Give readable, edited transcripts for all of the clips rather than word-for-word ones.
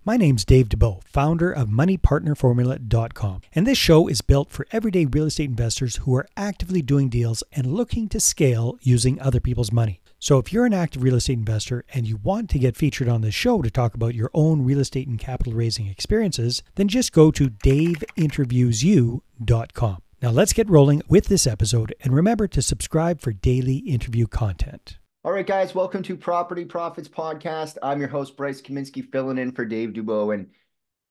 My name's Dave DeBow, founder of MoneyPartnerFormula.com, and this show is built for everyday real estate investors who are actively doing deals and looking to scale using other people's money. So if you're an active real estate investor and you want to get featured on this show to talk about your own real estate and capital raising experiences, then just go to daveinterviewsyou.com. Now let's get rolling with this episode, and remember to subscribe for daily interview content. All right, guys, welcome to Property Profits Podcast. I'm your host, Bryce Kaminsky, filling in for Dave Dubois. And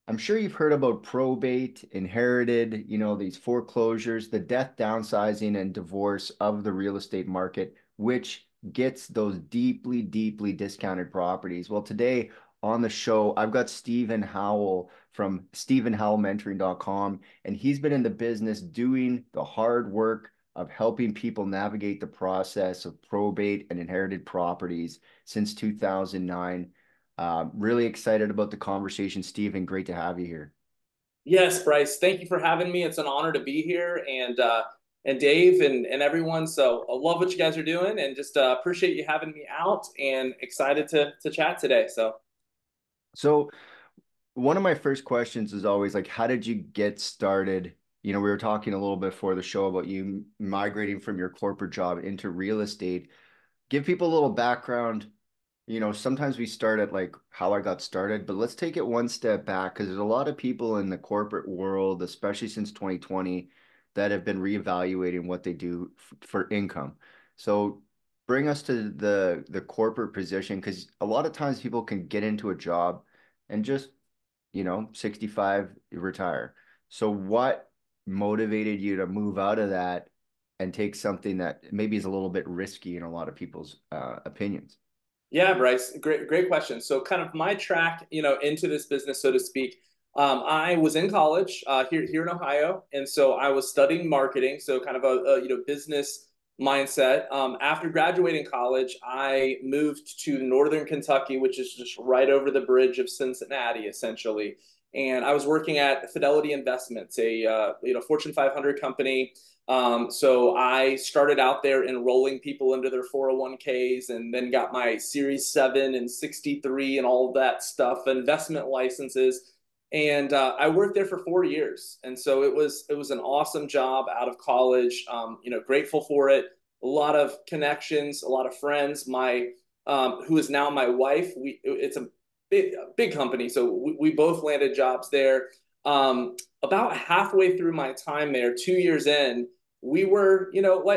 I'm sure you've heard about probate, inherited, these foreclosures, the death, downsizing, and divorce of the real estate market, which gets those deeply, deeply discounted properties. Well, today on the show, I've got Steven Howell from StevenHowellMentoring.com, and he's been in the business doing the hard work of helping people navigate the process of probate and inherited properties since 2009. Really excited about the conversation, Steven. Great to have you here. Yes, Bryce. Thank you for having me. It's an honor to be here, and Dave and everyone. So I love what you guys are doing, and just appreciate you having me out, and excited to chat today. So one of my first questions is always like, how did you get started? We were talking a little bit before the show about you migrating from your corporate job into real estate. Give people a little background. Sometimes we start at like how I got started, but let's take it one step back, because there's a lot of people in the corporate world, especially since 2020, that have been reevaluating what they do for income. So bring us to the corporate position, because a lot of times people can get into a job and just, 65, retire. So what motivated you to move out of that and take something that maybe is a little bit risky in a lot of people's opinions? Yeah, Bryce, great question. So kind of my track, into this business, so to speak. I was in college here in Ohio, and so I was studying marketing, so kind of a business mindset. After graduating college, I moved to Northern Kentucky, which is just right over the bridge of Cincinnati, essentially. And I was working at Fidelity Investments, a Fortune 500 company. So I started out there enrolling people into their 401ks, and then got my Series 7 and 63 and all of that stuff, investment licenses. And I worked there for 4 years. And so it was an awesome job out of college. Grateful for it. A lot of connections, a lot of friends. My who is now my wife. It's a big company, so we both landed jobs there. About halfway through my time there, 2 years in, we were,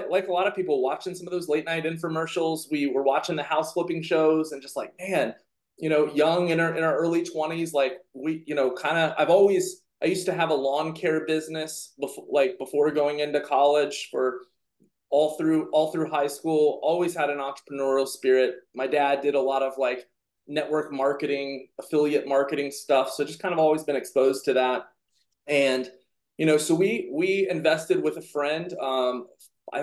like a lot of people, watching some of those late night infomercials. We were watching the house flipping shows, and just like, man, young in our early 20s, like we, kind of, I used to have a lawn care business before going into college, for all through high school. Always had an entrepreneurial spirit. My dad did a lot of like network marketing, affiliate marketing stuff. So just kind of always been exposed to that. And, so we invested with a friend. I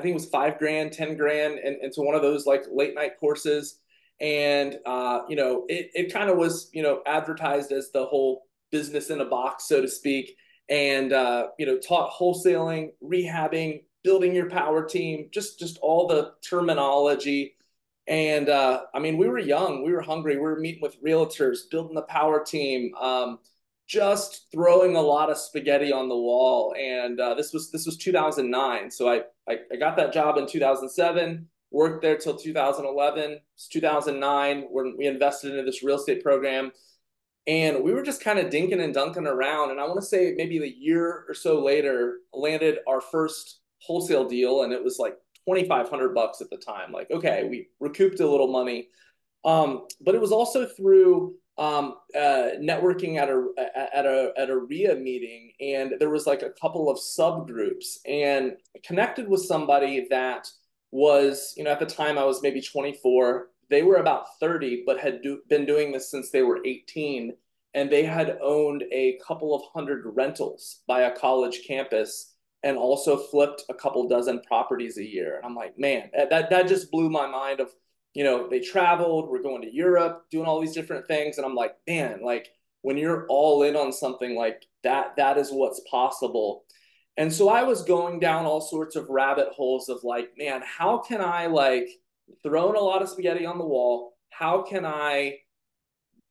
think it was $5,000, $10,000 into one of those like late night courses. And, it kind of was, advertised as the whole business in a box, so to speak. And, taught wholesaling, rehabbing, building your power team, just all the terminology. And we were young, we were hungry, we were meeting with realtors, building the power team, just throwing a lot of spaghetti on the wall. And this was 2009. So I got that job in 2007, worked there till 2011. It's 2009 when we invested into this real estate program. And we were just kind of dinking and dunking around. And I want to say maybe a year or so later, landed our first wholesale deal, and it was like $2,500 at the time. Like, okay, we recouped a little money. But it was also through networking at a RIA meeting, and there was like a couple of subgroups, and connected with somebody that was, at the time I was maybe 24. They were about 30, but had been doing this since they were 18, and they had owned a couple of hundred rentals by a college campus, and also flipped a couple dozen properties a year. And I'm like, man, that just blew my mind. Of, they traveled, we're going to Europe, doing all these different things. And I'm like, man, like when you're all in on something like that, that is what's possible. And so I was going down all sorts of rabbit holes of like, man, how can I, like, throwing a lot of spaghetti on the wall, how can I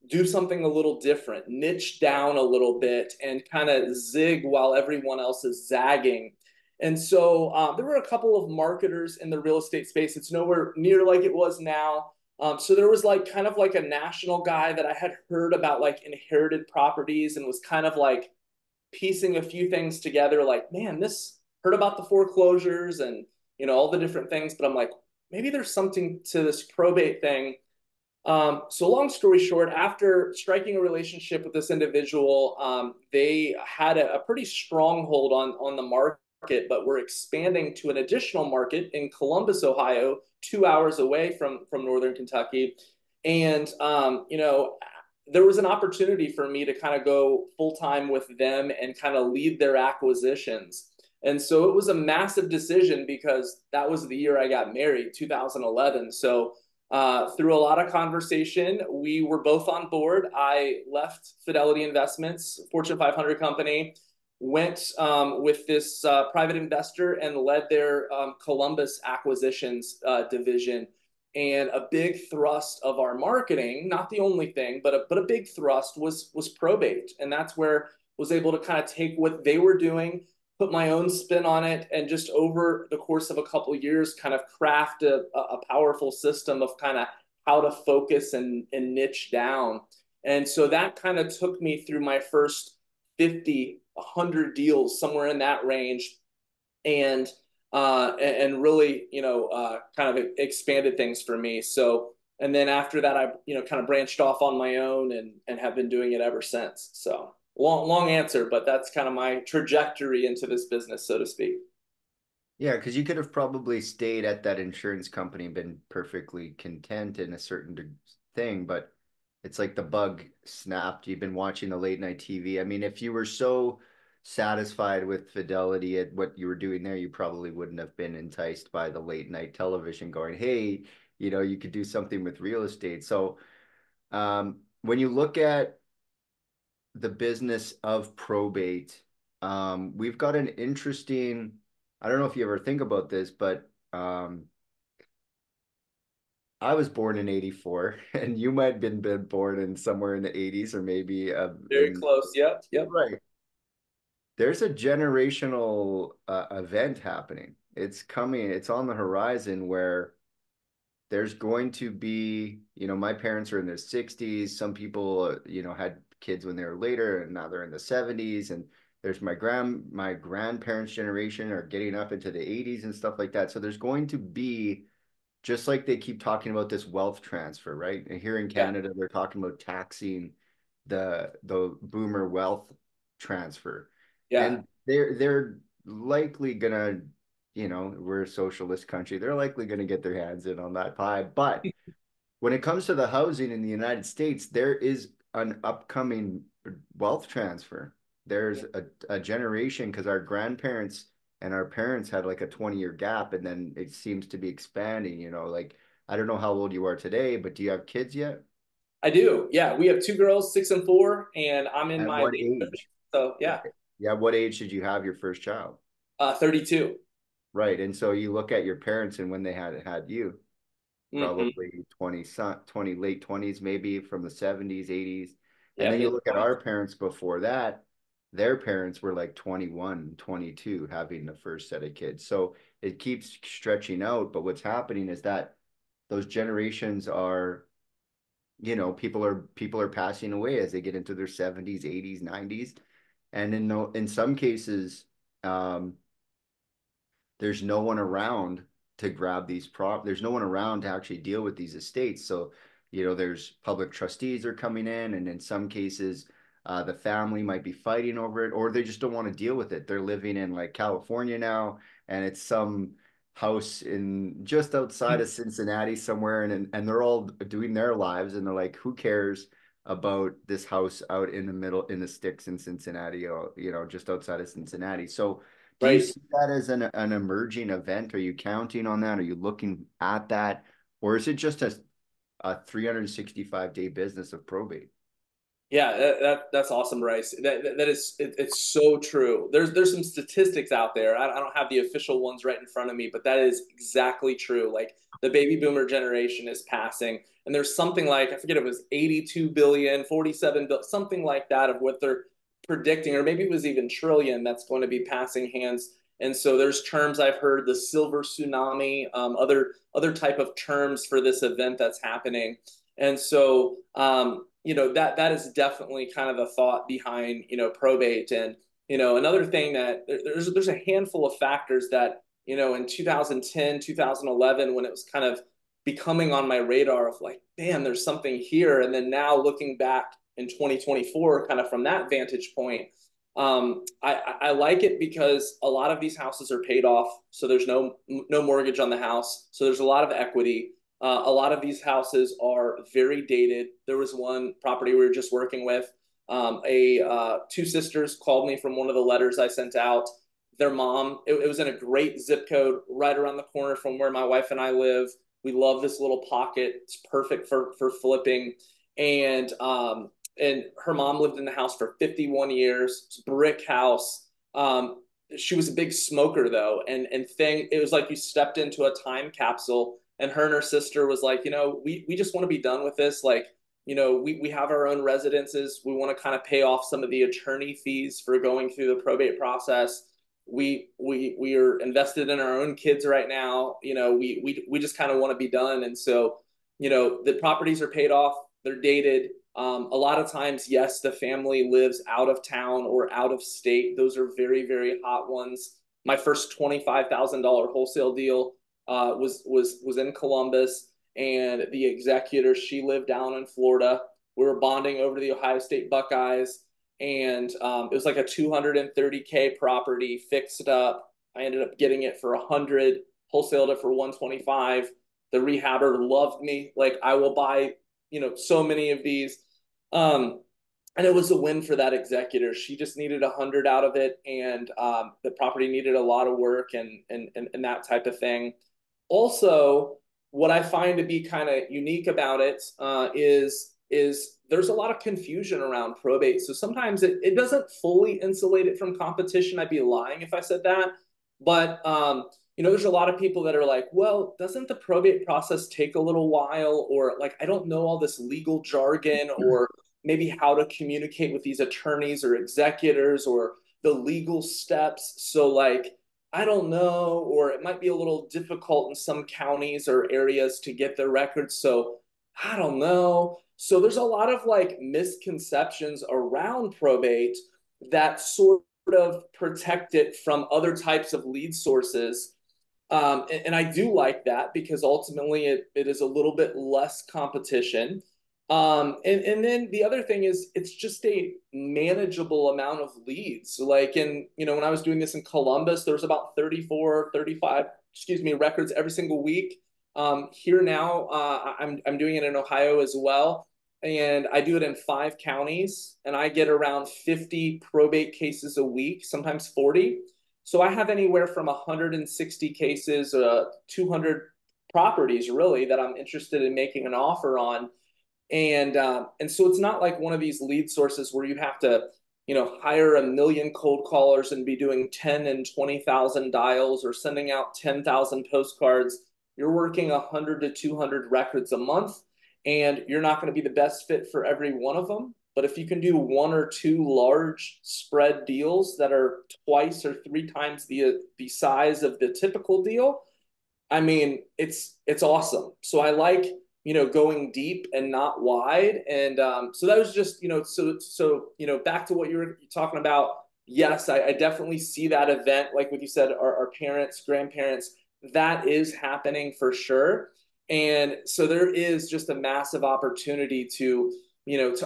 do something a little different, niche down a little bit, and kind of zig while everyone else is zagging. And so there were a couple of marketers in the real estate space. It's nowhere near like it was now. So there was like kind of like a national guy that I had heard about like inherited properties and was kind of like piecing a few things together. Like, man, this heard about the foreclosures and all the different things, but I'm like, maybe there's something to this probate thing. So long story short, after striking a relationship with this individual, they had a pretty strong hold on the market, but were expanding to an additional market in Columbus, Ohio, 2 hours away from Northern Kentucky. And, there was an opportunity for me to kind of go full time with them and kind of lead their acquisitions. And so it was a massive decision because that was the year I got married, 2011. So through a lot of conversation, we were both on board. I left Fidelity Investments, Fortune 500 company, went with this private investor and led their Columbus acquisitions division. And a big thrust of our marketing, not the only thing, but a big thrust was probate, and that's where I was able to kind of take what they were doing, put my own spin on it, and just over the course of a couple of years, kind of craft a powerful system of kind of how to focus and niche down. And so that kind of took me through my first 50, 100 deals, somewhere in that range, and really, kind of expanded things for me. So, and then after that, I, kind of branched off on my own and have been doing it ever since. So long answer, but that's kind of my trajectory into this business, so to speak. Yeah, because you could have probably stayed at that insurance company and been perfectly content in a certain thing, but it's like the bug snapped. You've been watching the late night TV. I mean, if you were so satisfied with Fidelity at what you were doing there, you probably wouldn't have been enticed by the late night television going, hey, you could do something with real estate. So when you look at the business of probate, we've got an interesting, I don't know if you ever think about this, but I was born in 84 and you might have been born in somewhere in the 80s or maybe Very close. Yep. Yep. right. There's a generational event happening. It's coming, it's on the horizon where there's going to be, my parents are in their 60s. Some people, had kids when they were later and now they're in the 70s. And there's my grandparents' generation are getting up into the 80s and stuff like that. So there's going to be, just like they keep talking about this wealth transfer, right? And here in Yeah. Canada, they're talking about taxing the boomer wealth transfer. Yeah. And they're likely gonna, we're a socialist country. They're likely gonna get their hands in on that pie. But when it comes to the housing in the United States, there is an upcoming wealth transfer. There's a generation because our grandparents and our parents had like a 20-year gap, and then it seems to be expanding, like I don't know how old you are today, but do you have kids yet? I do. Yeah. We have two girls, 6 and 4, and I'm in At my what late 30s. age? So Yeah. yeah, Yeah, what age did you have your first child? 32. Right. And so you look at your parents and when they had you, Mm-hmm. probably 20 late 20s maybe from the 70s 80s, and Yeah. then you Mid look at 20s. our parents before that, their parents were like 21, 22, having the first set of kids. So it keeps stretching out, but what's happening is that those generations are, people are passing away as they get into their 70s 80s 90s, and in some cases, um there's no one around to grab there's no one around to actually deal with these estates. So, there's public trustees are coming in, and in some cases, the family might be fighting over it, or they just don't want to deal with it. They're living in like California now, and it's some house in just outside of Cincinnati somewhere, and they're all doing their lives, and they're like, who cares about this house out in the middle in the sticks in Cincinnati, or, just outside of Cincinnati. So do you Right. see that as an emerging event? Are you counting on that? Are you looking at that? Or is it just a 365-day business of probate? Yeah, that's awesome, Bryce. That is it's so true. There's some statistics out there. I don't have the official ones right in front of me, but that is exactly true. Like the baby boomer generation is passing, and there's something like, I forget, it was 82 billion, 47 billion, something like that, of what they're predicting, or maybe it was even trillion, that's going to be passing hands. And so there's terms I've heard, the silver tsunami, other type of terms for this event that's happening. And so that is definitely kind of the thought behind probate. And another thing, that there's a handful of factors that in 2010, 2011, when it was kind of becoming on my radar of like, damn, there's something here. And then now looking back in 2024, kind of from that vantage point, I like it because a lot of these houses are paid off, so there's no mortgage on the house, so there's a lot of equity. A lot of these houses are very dated. There was one property we were just working with. Two sisters called me from one of the letters I sent out. Their mom, it was in a great zip code right around the corner from where my wife and I live. We love this little pocket. It's perfect for flipping. And and her mom lived in the house for 51 years. It's a brick house. She was a big smoker though, and thing it was like you stepped into a time capsule. And her and her sister was like, we just want to be done with this. Like, we have our own residences. We want to kind of pay off some of the attorney fees for going through the probate process. We are invested in our own kids right now. We just kind of want to be done. And so, the properties are paid off. They're dated. A lot of times, yes, the family lives out of town or out of state. Those are very, very hot ones. My first $25,000 wholesale deal was in Columbus, and the executor, she lived down in Florida. We were bonding over the Ohio State Buckeyes, and it was like a 230K property, fixed up. I ended up getting it for 100, wholesaled it for 125. The rehabber loved me. Like, I will buy so many of these. And it was a win for that executor. She just needed 100 out of it, and the property needed a lot of work and that type of thing. Also, what I find to be kind of unique about it is there's a lot of confusion around probate. So sometimes it doesn't fully insulate it from competition. I'd be lying if I said that. But there's a lot of people that are like, well, doesn't the probate process take a little while? Or like, I don't know all this legal jargon, or maybe how to communicate with these attorneys or executors, or the legal steps. So like, I don't know, or it might be a little difficult in some counties or areas to get their records. So I don't know. So there's a lot of like misconceptions around probate that sort of protect it from other types of lead sources. And I do like that because ultimately it is a little bit less competition. And then the other thing is it's just a manageable amount of leads. Like when I was doing this in Columbus, there was about 34, 35, excuse me, records every single week. Here now, I'm doing it in Ohio as well. And I do it in 5 counties, and I get around 50 probate cases a week, sometimes 40. So I have anywhere from 160 cases, 200 properties really that I'm interested in making an offer on. And so it's not like one of these lead sources where you have to hire a million cold callers and be doing 10 and 20,000 dials or sending out 10,000 postcards. You're working 100 to 200 records a month, and you're not going to be the best fit for every one of them. But if you can do one or two large spread deals that are twice or three times the size of the typical deal, I mean, it's awesome. So I like going deep and not wide. And so that was just back to what you were talking about. Yes, I definitely see that event, like what you said, our parents, grandparents, that is happening for sure. And so there is just a massive opportunity to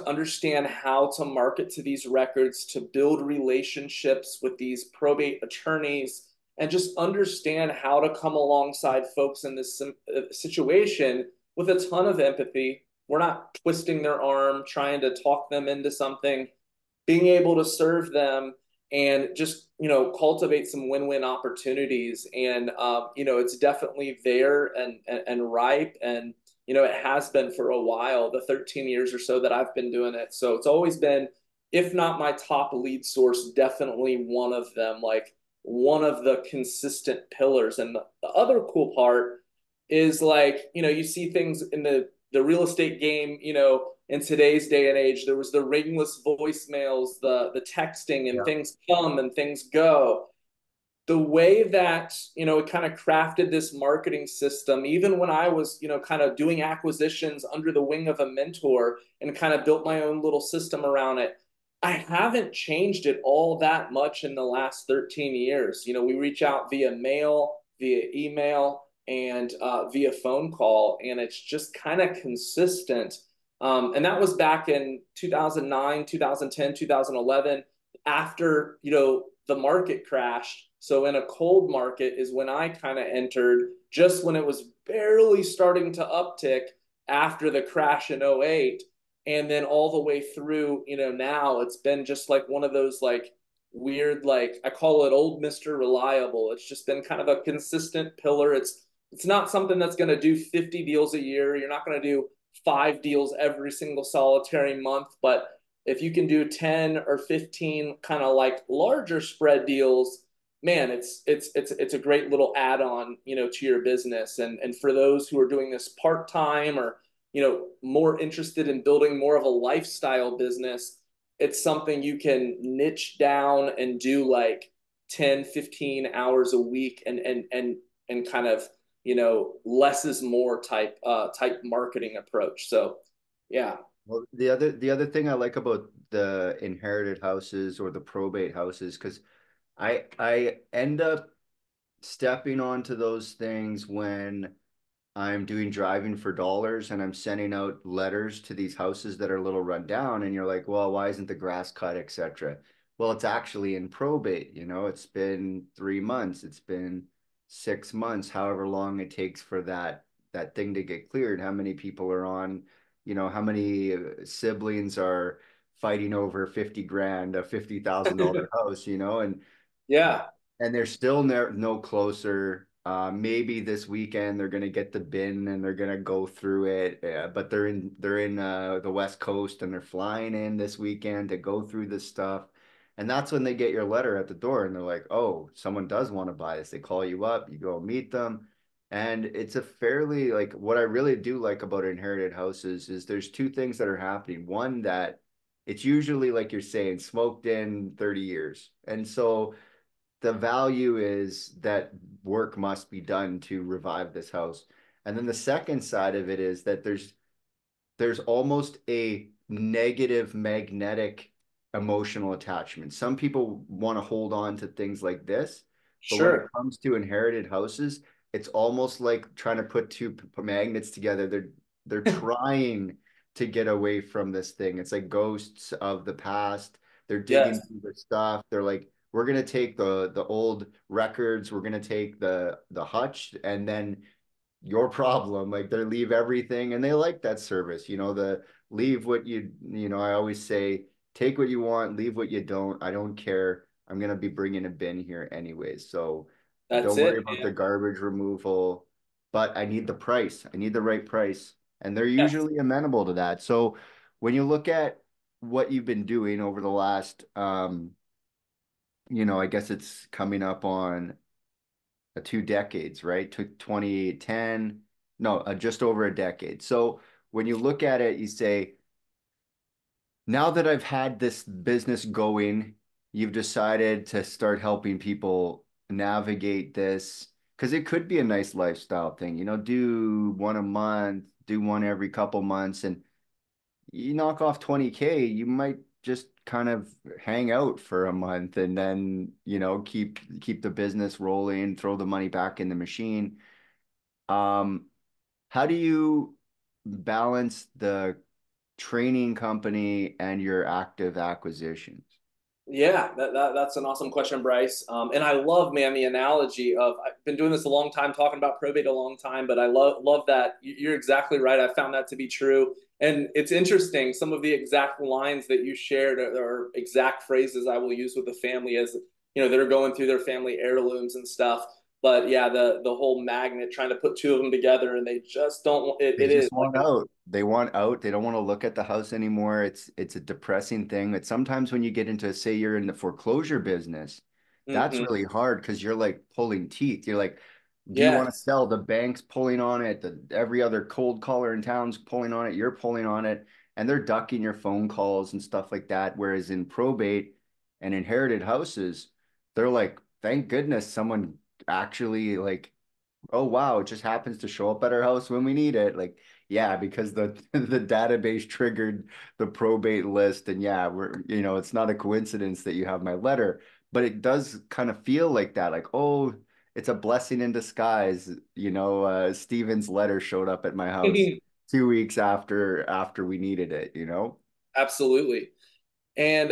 understand how to market to these records, to build relationships with these probate attorneys, and just understand how to come alongside folks in this situation with a ton of empathy. We're not twisting their arm, trying to talk them into something, being able to serve them and just, cultivate some win-win opportunities. And, it's definitely there and ripe. And, it has been for a while, the 13 years or so that I've been doing it. So it's always been, if not my top lead source, definitely one of them, like one of the consistent pillars. And the other cool part is like, you see things in the real estate game, in today's day and age. There was the ringless voicemails, the texting, and Yeah. things come and things go. The way that it kind of crafted this marketing system, even when I was kind of doing acquisitions under the wing of a mentor and kind of built my own little system around it, I haven't changed it all that much in the last 13 years. We reach out via mail, via email, and via phone call, and it's just kind of consistent. And that was back in 2009, 2010, 2011, after the market crashed. So in a cold market is when I kind of entered, just when it was barely starting to uptick after the crash in '08. And then all the way through, now it's been just like one of those like weird, like I call it old Mr. Reliable. It's just been kind of a consistent pillar. It's not something that's going to do 50 deals a year. You're not going to do 5 deals every single solitary month, but if you can do 10 or 15 kind of like larger spread deals, man, it's a great little add-on, to your business. And for those who are doing this part-time, or more interested in building more of a lifestyle business, it's something you can niche down and do like 10, 15 hours a week, and kind of, less is more type marketing approach. So yeah. Well, the other thing I like about the inherited houses or the probate houses, because I end up stepping onto those things when I'm doing driving for dollars and I'm sending out letters to these houses that are a little run down, and you're like, well, why isn't the grass cut, etc. Well, it's actually in probate. It's been 3 months, it's been 6 months, however long it takes for that thing to get cleared. How many people are on, how many siblings are fighting over 50 grand, a $50,000 house, Yeah, and they're still no closer. Maybe this weekend they're gonna get the bin and they're gonna go through it, but they're in the West Coast and they're flying in this weekend to go through this stuff, and that's when they get your letter at the door and they're like, "Oh, someone does want to buy this." They call you up, you go meet them, and it's a fairly like what I really do like about inherited houses is there's two things that are happening. One, that it's usually like you're saying, smoked in 30 years, and so the value is that work must be done to revive this house. And then the second side of it is that there's almost a negative magnetic emotional attachment. Some people want to hold on to things like this, but when it sure. comes to inherited houses, it's almost like trying to put two magnets together. They're trying to get away from this thing. It's like ghosts of the past. They're digging Yes, through the stuff. They're like, we're gonna take the old records, we're gonna take the hutch, and then your problem. Like they leave everything and they like that service. The leave what I always say, take what you want, leave what you don't. I don't care. I'm going to be bringing a bin here anyways. So that's don't worry it, about the man. garbage removal, but I need the price. I need the right price. And they're Yes. usually amenable to that. So when you look at what you've been doing over the last, I guess it's coming up on 2 decades, right? To 2010, no, just over a decade. So when you look at it, you say, now that I've had this business going, you've decided to start helping people navigate this because it could be a nice lifestyle thing, do one a month, do one every couple months, and you knock off 20K, you might just kind of hang out for a month and then, keep the business rolling, throw the money back in the machine. Um, how do you balance the training company and your active acquisitions? Yeah, that's an awesome question, Bryce. And I love, man, the analogy of I've been doing this a long time, talking about probate a long time, but I love that you're exactly right. I found that to be true, and it's interesting. Some of the exact lines that you shared are exact phrases I will use with the family as that are going through their family heirlooms and stuff. But yeah, the whole magnet, trying to put two of them together, and they just don't. They It is just like want out. They want out. They don't want to look at the house anymore. It's a depressing thing. It's sometimes when you get into, say you're in the foreclosure business, that's mhm. really hard because you're like pulling teeth. You're like, do you want to Yes. sell? The bank's pulling on it. Every other cold caller in town's pulling on it. You're pulling on it, and they're ducking your phone calls and stuff like that. Whereas in probate and inherited houses, they're like, thank goodness someone actually like, oh wow, it just happens to show up at our house when we need it. Like, yeah, because the the database triggered the probate list, and yeah, it's not a coincidence that you have my letter, but it does kind of feel like that, like, oh, it's a blessing in disguise. Steven's letter showed up at my house 2 weeks after we needed it. Absolutely. And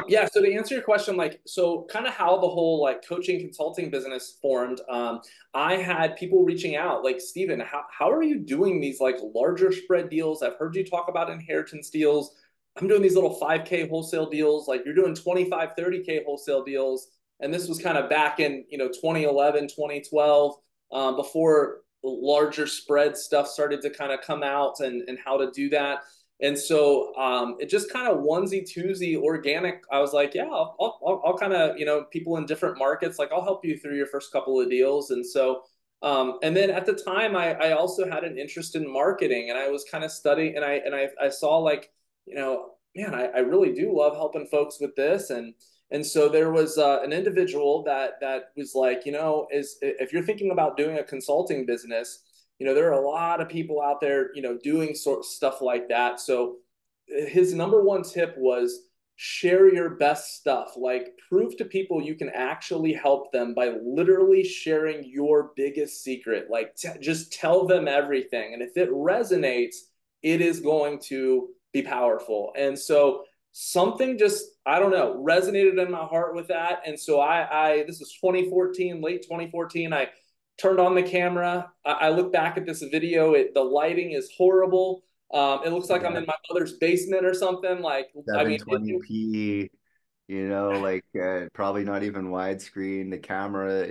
yeah, so to answer your question, like, so kind of how the whole like coaching consulting business formed, I had people reaching out like, Steven, how are you doing these like larger spread deals? I've heard you talk about inheritance deals. I'm doing these little 5K wholesale deals. Like you're doing 25, 30K wholesale deals. And this was kind of back in, 2011, 2012, before larger spread stuff started to kind of come out and how to do that. And so it just kind of onesie twosie organic. I was like, yeah, I'll kind of, people in different markets, like I'll help you through your first couple of deals. And so, and then at the time, I also had an interest in marketing, and I was kind of studying, and I saw like, man, I really do love helping folks with this. And so there was an individual that was like, is if you're thinking about doing a consulting business, there are a lot of people out there, doing sort of stuff like that. So his number one tip was share your best stuff. Like prove to people you can actually help them by literally sharing your biggest secret. Like just tell them everything. And if it resonates, it is going to be powerful. And so something just, I don't know, resonated in my heart with that. And so this is 2014, late 2014. I turned on the camera. I look back at this video. The lighting is horrible. It looks like I'm Yeah, in my mother's basement or something. Like, I mean, 720p, like probably not even widescreen. The camera,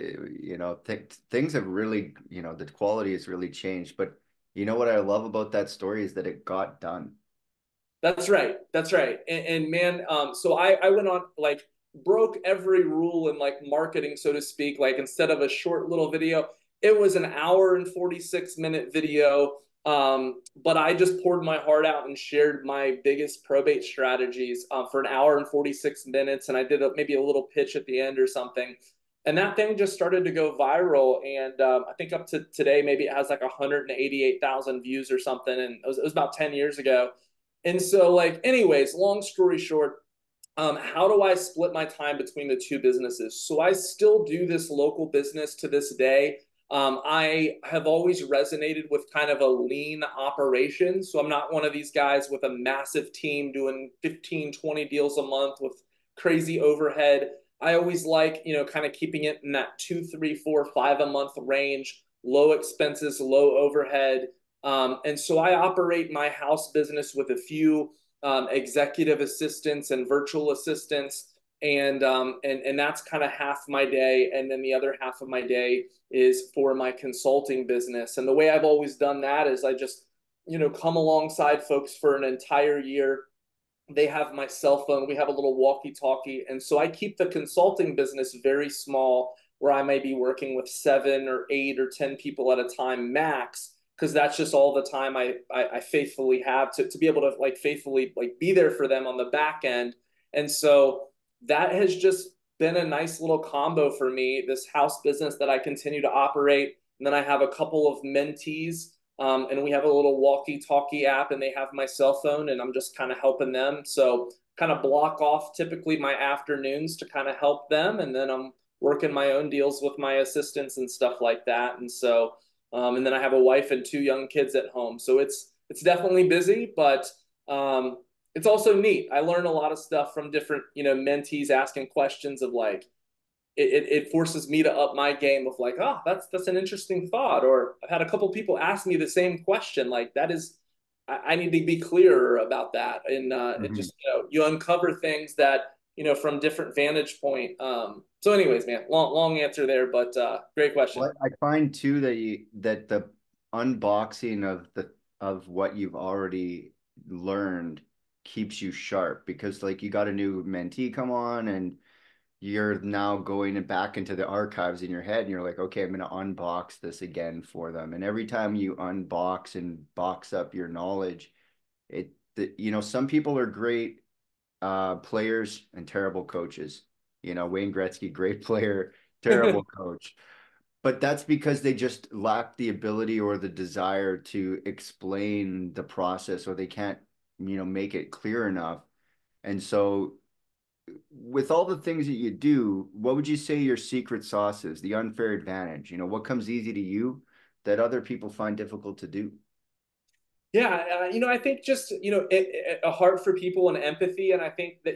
things have really, the quality has really changed. But you know what I love about that story is that it got done. That's right. That's right. And man, so I went on like broke every rule in like marketing, so to speak. Like instead of a short little video, it was an hour and 46-minute video. But I just poured my heart out and shared my biggest probate strategies for an hour and 46 minutes. And I did maybe a little pitch at the end or something. And that thing just started to go viral. And I think up to today, maybe it has like 188,000 views or something. And it was about 10 years ago. And so, like, anyways, long story short, how do I split my time between the two businesses? So I still do this local business to this day. I have always resonated with kind of a lean operation. So I'm not one of these guys with a massive team doing 15, 20 deals a month with crazy overhead. I always like, kind of keeping it in that two, three, four, five a month range, low expenses, low overhead. And so I operate my house business with a few executive assistants and virtual assistants, and that's kind of half my day, and then the other half of my day is for my consulting business. And the way I've always done that is I just come alongside folks for an entire year. They have my cell phone. We have a little walkie-talkie, and so I keep the consulting business very small, where I may be working with 7 or 8 or 10 people at a time max, because that's just all the time I faithfully have to be able to like faithfully like be there for them on the back end. And so that has just been a nice little combo for me, this house business that I continue to operate. And then I have a couple of mentees, and we have a little walkie-talkie app, and they have my cell phone, and I'm just kind of helping them. So kind of block off typically my afternoons to kind of help them, and then I'm working my own deals with my assistants and stuff like that. And so and then I have a wife and 2 young kids at home. So it's definitely busy, but it's also neat. I learn a lot of stuff from different, mentees asking questions of like, it forces me to up my game of like, oh, that's an interesting thought. Or I've had a couple people ask me the same question. Like that is, I need to be clearer about that. And it Mhm. just, you uncover things that, from different vantage point. So anyways, man, long answer there, but great question. Well, I find too that the unboxing of what you've already learned keeps you sharp because like you got a new mentee come on and you're now going back into the archives in your head and you're like, okay, I'm going to unbox this again for them. And every time you unbox and box up your knowledge, some people are great players and terrible coaches. Wayne Gretzky, great player, terrible coach. But that's because they just lack the ability or the desire to explain the process, or they can't, make it clear enough. And so, with all the things that you do, what would you say your secret sauce is, the unfair advantage? What comes easy to you that other people find difficult to do? Yeah, I think just a heart for people and empathy, and I think that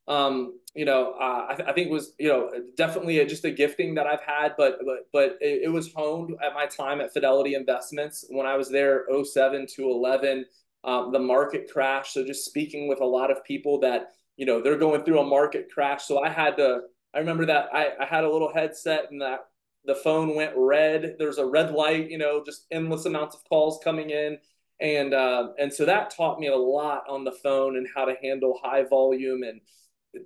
I think was definitely just a gifting that I've had, but it was honed at my time at Fidelity Investments when I was there 07 to 11. The market crash, so just speaking with a lot of people that they're going through a market crash, so I remember that I had a little headset and that the phone went red. There's a red light, just endless amounts of calls coming in, and so that taught me a lot on the phone and how to handle high volume and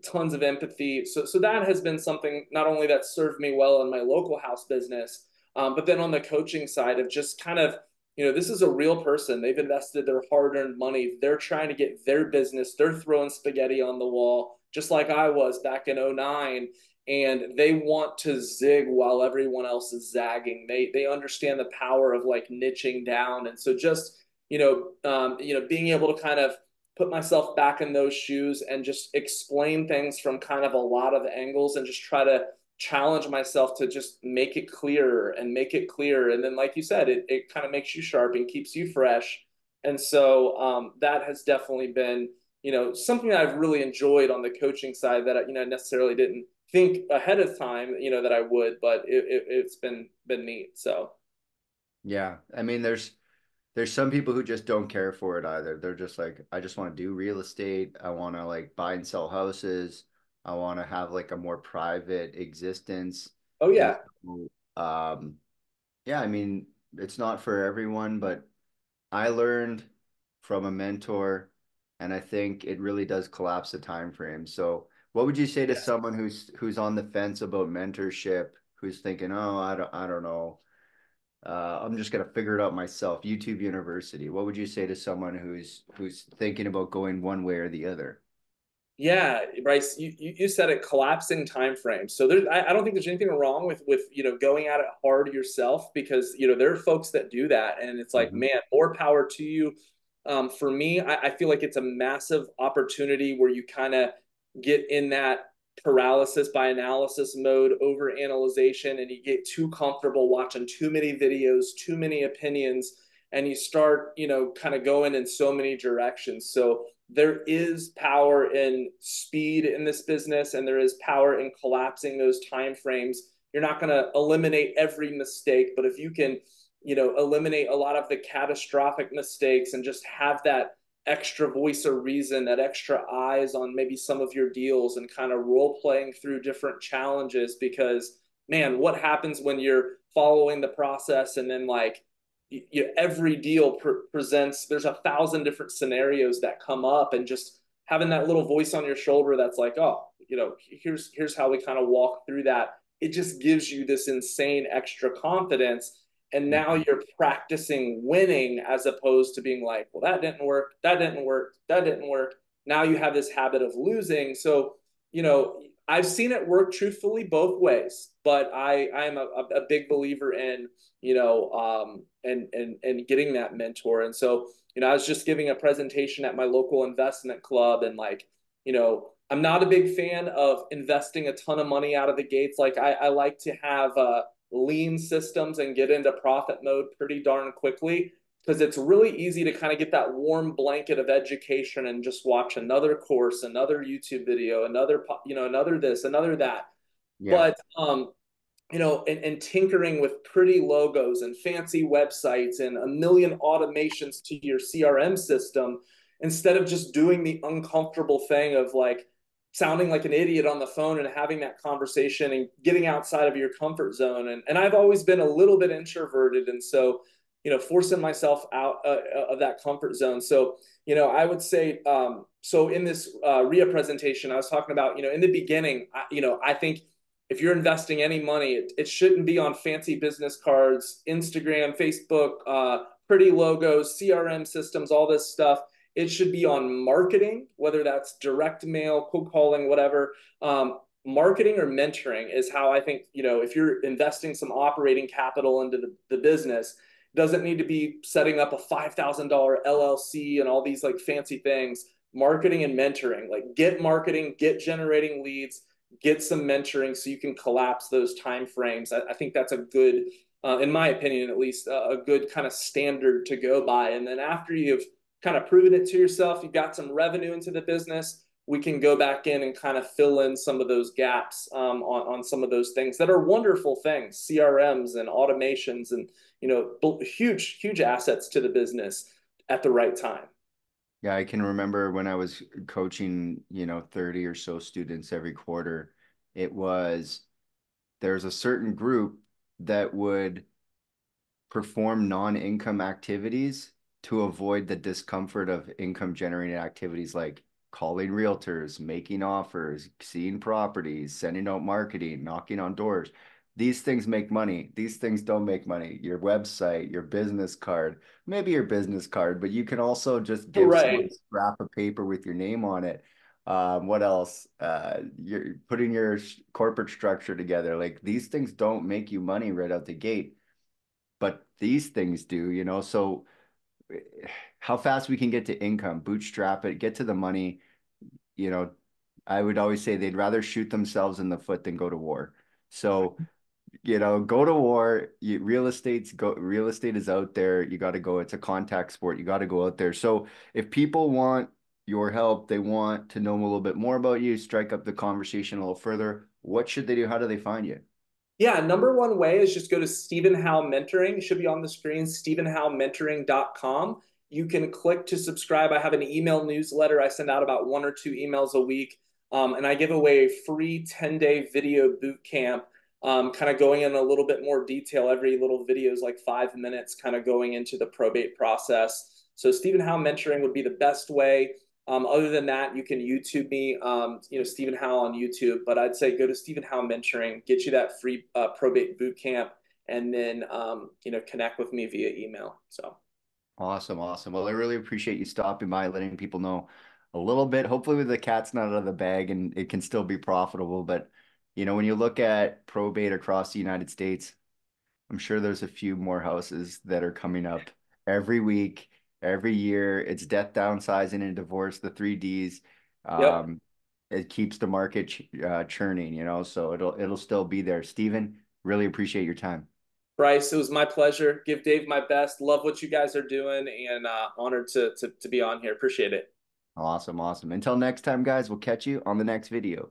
tons of empathy. So that has been something not only that served me well in my local house business, but then on the coaching side of just kind of, this is a real person. They've invested their hard-earned money. They're trying to get their business. They're throwing spaghetti on the wall, just like I was back in '09. And they want to zig while everyone else is zagging. They understand the power of like niching down. And so just being able to kind of put myself back in those shoes and just explain things from kind of a lot of angles and just try to challenge myself to just make it clearer and make it clearer. And then, like you said, it kind of makes you sharp and keeps you fresh. And so that has definitely been, something that I've really enjoyed on the coaching side that, necessarily didn't think ahead of time, that I would, but it's been neat. So. Yeah. I mean, there's some people who just don't care for it either. They're just like, I just want to do real estate. I want to like buy and sell houses. I want to have like a more private existence. Oh And yeah. so, yeah, I mean, it's not for everyone, but I learned from a mentor, and I think it really does collapse the time frame. So, what would you say to Yes. someone who's on the fence about mentorship, who's thinking, "Oh, I don't know. I'm just gonna figure it out myself." YouTube University. What would you say to someone who's thinking about going one way or the other? Yeah, Bryce, you said it, collapsing time frames. So I don't think there's anything wrong with going at it hard yourself, because there are folks that do that, and it's like, Mhm. man, more power to you. For me, I feel like it's a massive opportunity where you kind of get in that paralysis by analysis mode, over analyzation, and you get too comfortable watching too many videos, too many opinions, and you start kind of going in so many directions. So there is power in speed in this business, and there is power in collapsing those time frames. You're not going to eliminate every mistake, but if you can eliminate a lot of the catastrophic mistakes and just have that extra voice of reason, that extra eyes on maybe some of your deals, and kind of role playing through different challenges. Because man, what happens when you're following the process and then like every deal presents, there's 1,000 different scenarios that come up, and just having that little voice on your shoulder that's like, oh, here's how we kind of walk through that. It just gives you this insane extra confidence, and now Mhm. you're practicing winning as opposed to being like, well, that didn't work, that didn't work, that didn't work. Now you have this habit of losing. So I've seen it work truthfully both ways, but I am a big believer in and getting that mentor. And so I was just giving a presentation at my local investment club, and like I'm not a big fan of investing a ton of money out of the gates. Like I like to have lean systems and get into profit mode pretty darn quickly, because it's really easy to kind of get that warm blanket of education and just watch another course, another YouTube video, another this, another that. Yeah. But and tinkering with pretty logos and fancy websites and a million automations to your CRM system, instead of just doing the uncomfortable thing of like sounding like an idiot on the phone and having that conversation and getting outside of your comfort zone. And I've always been a little bit introverted. And so, forcing myself out of that comfort zone. So, I would say, so in this RIA presentation, I was talking about, in the beginning, I think if you're investing any money, it shouldn't be on fancy business cards, Instagram, Facebook, pretty logos, CRM systems, all this stuff. It should be on marketing, whether that's direct mail, cold calling, whatever. Marketing or mentoring is how I think, if you're investing some operating capital into the business, doesn't need to be setting up a $5,000 LLC and all these like fancy things. Marketing and mentoring, like get marketing, get generating leads, get some mentoring so you can collapse those time frames. I think that's a good, in my opinion, at least a good kind of standard to go by. And then after you've kind of proven it to yourself, you've got some revenue into the business, we can go back in and kind of fill in some of those gaps on some of those things that are wonderful things, CRMs and automations and, huge assets to the business at the right time. Yeah, I can remember when I was coaching, 30 or so students every quarter, there's a certain group that would perform non-income activities to avoid the discomfort of income generating activities like calling realtors, making offers, seeing properties, sending out marketing, knocking on doors. These things make money. These things don't make money. Your website, your business card, maybe your business card, but you can also just give someone a scrap of paper with your name on it. What else? You're putting your corporate structure together. Like these things don't make you money right out the gate, but these things do, so how fast we can get to income, bootstrap it, get to the money, I would always say they'd rather shoot themselves in the foot than go to war. So, go to war. Real estate is out there. You got to go. It's a contact sport. You got to go out there. So if people want your help, they want to know a little bit more about you, strike up the conversation a little further, what should they do? How do they find you? Yeah, number one way is just go to Steven Howell Mentoring. It should be on the screen, StevenHowellMentoring.com. You can click to subscribe. I have an email newsletter. I send out about 1 or 2 emails a week. And I give away a free 10-day video boot camp, kind of going in a little bit more detail. Every little video is like 5 minutes, kind of going into the probate process. So Steven Howell Mentoring would be the best way. Other than that, you can YouTube me, Steven Howell on YouTube. But I'd say go to Steven Howell Mentoring, get you that free probate boot camp, and then connect with me via email. So awesome. Well, I really appreciate you stopping by, letting people know a little bit. Hopefully, the cat's not out of the bag and it can still be profitable. But when you look at probate across the United States, I'm sure there's a few more houses that are coming up every week. Every year, it's death, downsizing, and divorce, the 3Ds. yep. It keeps the market churning, so it'll still be there. Steven, really appreciate your time. Bryce, it was my pleasure. Give Dave my best. Love what you guys are doing, and honored to be on here. Appreciate it. Awesome. Until next time, guys, we'll catch you on the next video.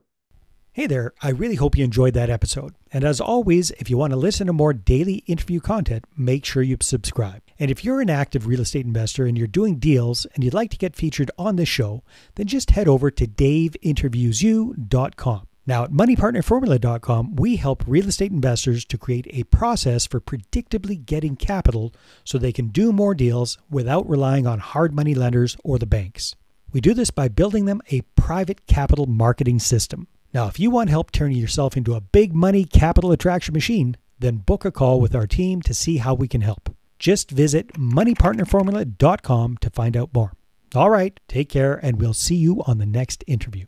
Hey there, I really hope you enjoyed that episode. And as always, if you want to listen to more daily interview content, make sure you subscribe. And if you're an active real estate investor and you're doing deals and you'd like to get featured on this show, then just head over to daveinterviewyou.com. Now at moneypartnerformula.com, we help real estate investors to create a process for predictably getting capital so they can do more deals without relying on hard money lenders or the banks. We do this by building them a private capital marketing system. Now, if you want help turning yourself into a big money capital attraction machine, then book a call with our team to see how we can help. Just visit moneypartnerformula.com to find out more. All right, take care, and we'll see you on the next interview.